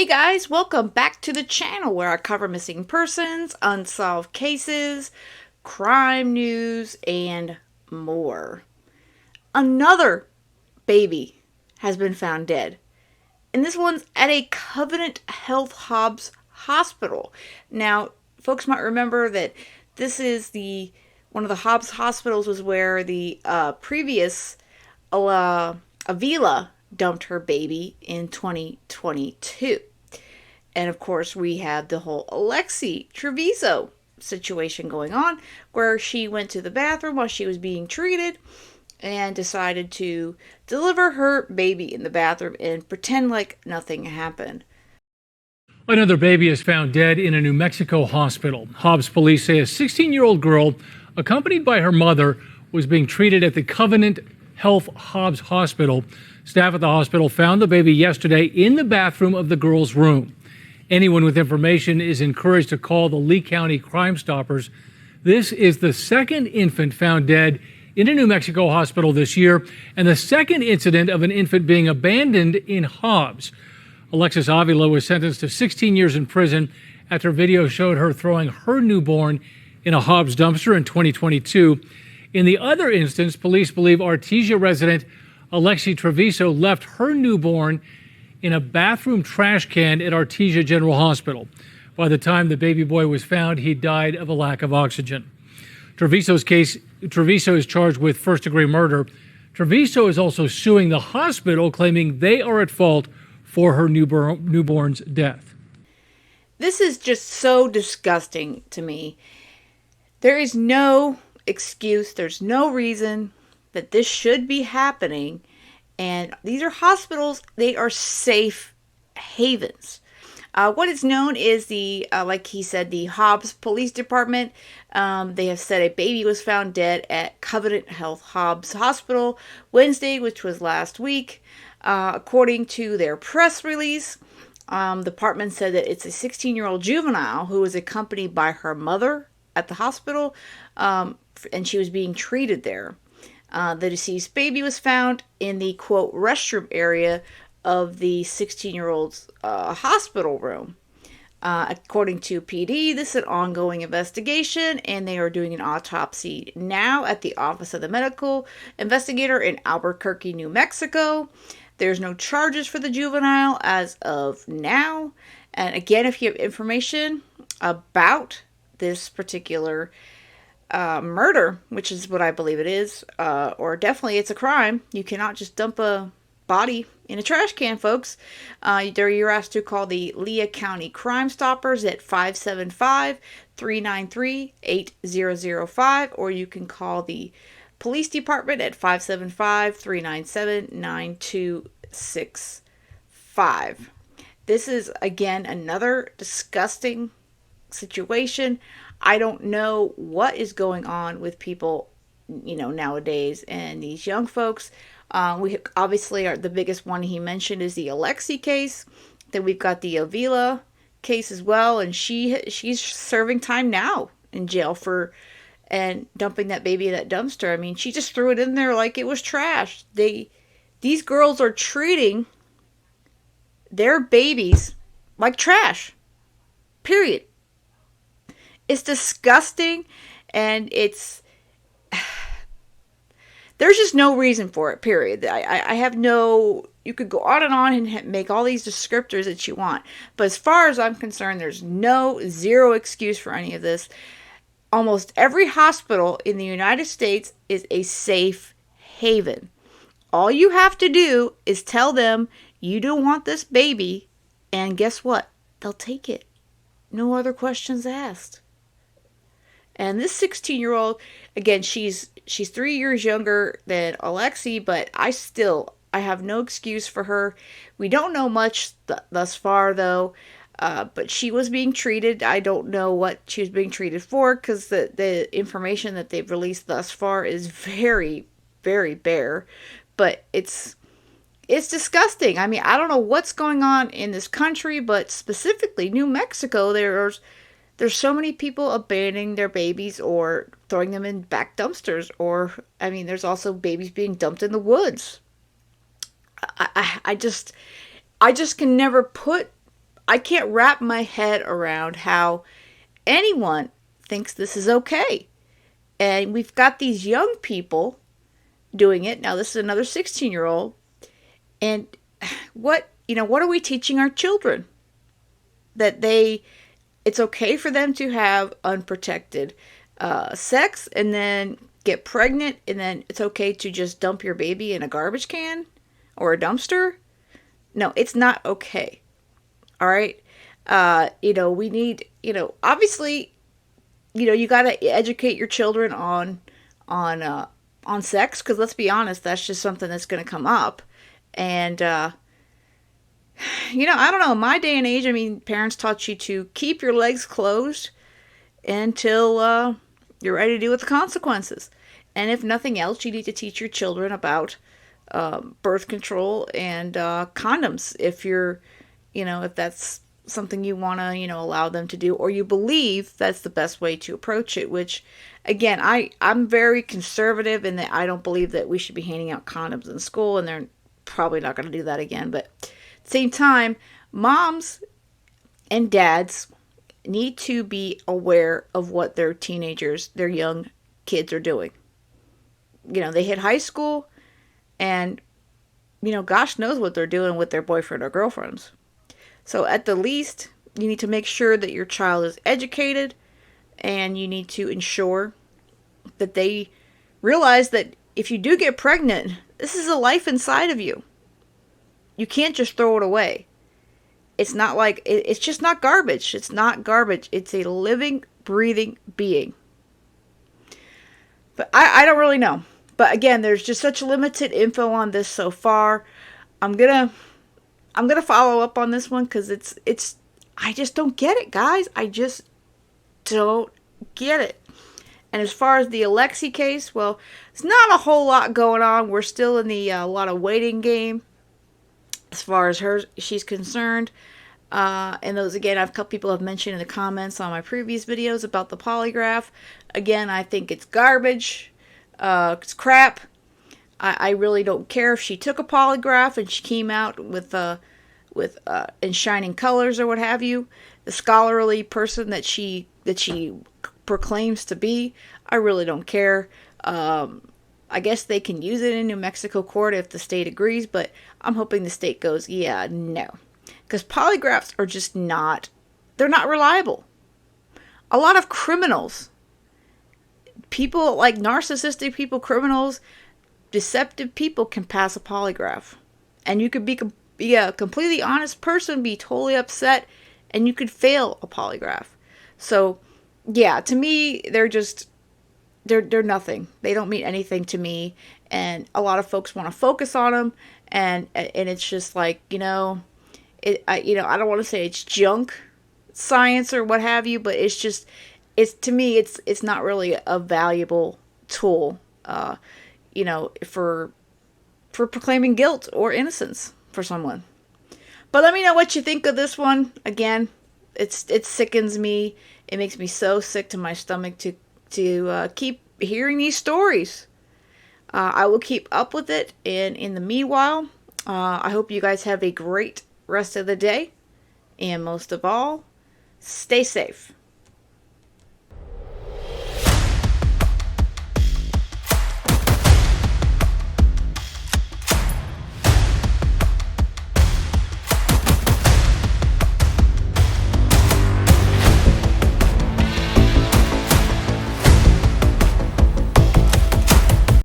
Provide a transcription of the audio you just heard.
Hey guys, welcome back to the channel where I cover missing persons, unsolved cases, crime news, and more. Another baby has been found dead, and this one's at a Covenant Health Hobbs Hospital. Now, folks might remember that this is one of the Hobbs hospitals was where the previous Avila dumped her baby in 2022. And of course, we have the whole Alexi Treviso situation going on, where she went to the bathroom while she was being treated and decided to deliver her baby in the bathroom and pretend like nothing happened. Another baby is found dead in a New Mexico hospital. Hobbs police say a 16-year-old girl, accompanied by her mother, was being treated at the Covenant Health Hobbs Hospital. Staff at the hospital found the baby yesterday in the bathroom of the girl's room. Anyone with information is encouraged to call the Lee County Crime Stoppers. This is the second infant found dead in a New Mexico hospital this year, and the second incident of an infant being abandoned in Hobbs. Alexis Avila was sentenced to 16 years in prison after video showed her throwing her newborn in a Hobbs dumpster in 2022. In the other instance, police believe Artesia resident Alexi Treviso left her newborn in a bathroom trash can at Artesia General Hospital. By the time the baby boy was found, he died of a lack of oxygen. Treviso is charged with first-degree murder. Treviso is also suing the hospital, claiming they are at fault for her newborn's death. This is just so disgusting to me. There is no excuse, there's no reason that this should be happening. And these are hospitals, they are safe havens. What is known is like he said, the Hobbs Police Department. They have said a baby was found dead at Covenant Health Hobbs Hospital Wednesday, which was last week. According to their press release, the department said that it's a 16-year-old juvenile who was accompanied by her mother at the hospital, and she was being treated there. The deceased baby was found in the, quote, restroom area of the 16-year-old's hospital room. According to PD, this is an ongoing investigation, and they are doing an autopsy now at the Office of the Medical Investigator in Albuquerque, New Mexico. There's no charges for the juvenile as of now. And again, if you have information about this particular murder, which is what I believe it is, or definitely it's a crime. You cannot just dump a body in a trash can, folks. You're asked to call the Lee County Crime Stoppers at 575-393-8005, or you can call the police department at 575-397-9265. This is, again, another disgusting situation. I don't know what is going on with people, nowadays, and these young folks. We obviously are the biggest one he mentioned is the Alexi case. Then we've got the Avila case as well, and she's serving time now in jail for dumping that baby in that dumpster. I mean, she just threw it in there like it was trash. These girls are treating their babies like trash. Period. It's disgusting, and there's just no reason for it, period. I have no, you could go on and make all these descriptors that you want, but as far as I'm concerned, there's zero excuse for any of this. Almost every hospital in the United States is a safe haven. All you have to do is tell them you don't want this baby, and guess what? They'll take it. No other questions asked. And this 16-year-old, again, she's 3 years younger than Alexi, but I have no excuse for her. We don't know much thus far, though, but she was being treated. I don't know what she was being treated for, because the information that they've released thus far is very, very bare. But it's disgusting. I mean, I don't know what's going on in this country, but specifically New Mexico, there's so many people abandoning their babies or throwing them in back dumpsters, or, I mean, there's also babies being dumped in the woods. I just can never put I can't wrap my head around how anyone thinks this is okay. And we've got these young people doing it. Now, this is another 16-year-old. And what are we teaching our children? That it's okay for them to have unprotected sex and then get pregnant, and then it's okay to just dump your baby in a garbage can or a dumpster? No, it's not okay. All right. We need, obviously, you got to educate your children on on sex, because let's be honest, that's just something that's going to come up. And I don't know. In my day and age, I mean, parents taught you to keep your legs closed until you're ready to deal with the consequences. And if nothing else, you need to teach your children about birth control and condoms if that's something you want to, allow them to do, or you believe that's the best way to approach it, which, again, I'm very conservative in that I don't believe that we should be handing out condoms in school, and they're probably not going to do that again. But at the same time, moms and dads need to be aware of what their young kids are doing. They hit high school, and, gosh knows what they're doing with their boyfriend or girlfriends. So at the least, you need to make sure that your child is educated, and you need to ensure that they realize that if you do get pregnant, this is a life inside of you. You can't just throw it away. It's not like, it's just not garbage. It's not garbage. It's a living, breathing being. But I don't really know. But again, there's just such limited info on this so far. I'm gonna follow up on this one, because it's I just don't get it, guys. I just don't get it. And as far as the Alexi case, well, it's not a whole lot going on. We're still in the lot of waiting game as far as she's concerned. And those, again, a couple people have mentioned in the comments on my previous videos about the polygraph. Again, I think it's garbage. It's crap. I really don't care if she took a polygraph and she came out with in shining colors or what have you. The scholarly person that she proclaims to be, I really don't care. I guess they can use it in New Mexico court if the state agrees, but I'm hoping the state goes, yeah, no. Because polygraphs are just they're not reliable. A lot of criminals, people like narcissistic people, criminals, deceptive people can pass a polygraph. And you could be a completely honest person, be totally upset, and you could fail a polygraph. So, yeah, to me, they're nothing. They don't mean anything to me, and a lot of folks want to focus on them, and it's just like, I don't want to say it's junk science or what have you, but to me, it's not really a valuable tool, for proclaiming guilt or innocence for someone. But let me know what you think of this one. Again, it sickens me. It makes me so sick to my stomach to keep hearing these stories. I will keep up with it, and in the meanwhile, I hope you guys have a great rest of the day, and most of all, stay safe.